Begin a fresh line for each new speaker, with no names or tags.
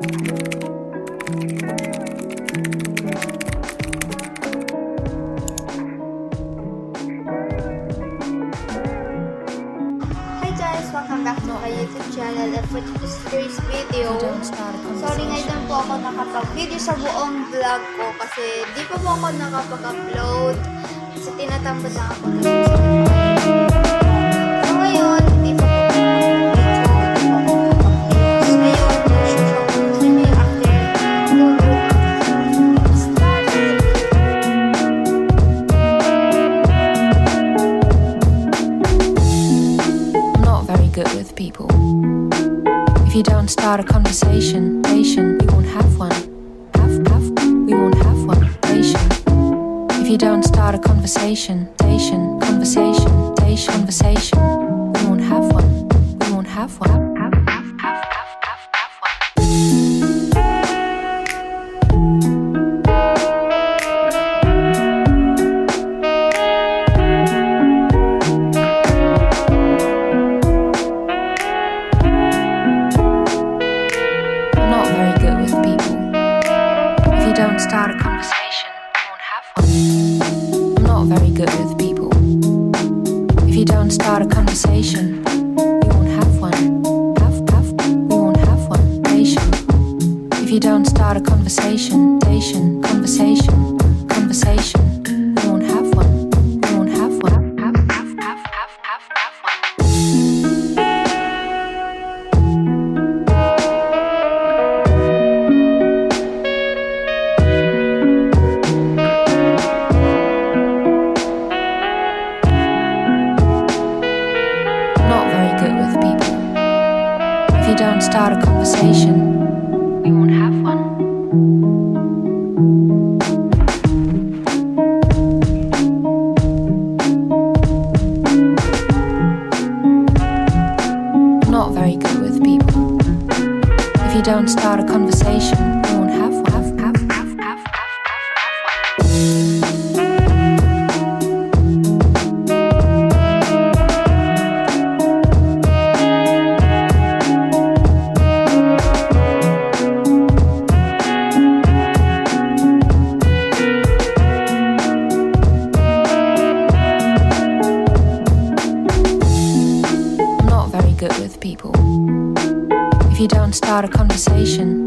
Hi guys! Welcome back to my YouTube channel, and for today's video, sorry ngayon lang po ako nakapag-video sa buong vlog ko kasi di pa po ako nakapag-upload kasi tinatamad lang ako kasi so ngayon, hindi pa po
good with people. If you don't start a conversation, we won't have one. We won't have one. If you don't start a conversation, we won't have one. We won't have one. Don't start a conversation, we won't have one. I'm not very good with people. If you don't start a conversation, we won't have one. We won't have one. If you don't start a conversation, we won't have one. We won't have one. If you don't start a conversation, we won't have one. I'm not very good with people. If you don't start a conversation, we won't have one. Good with people. If you don't start a conversation,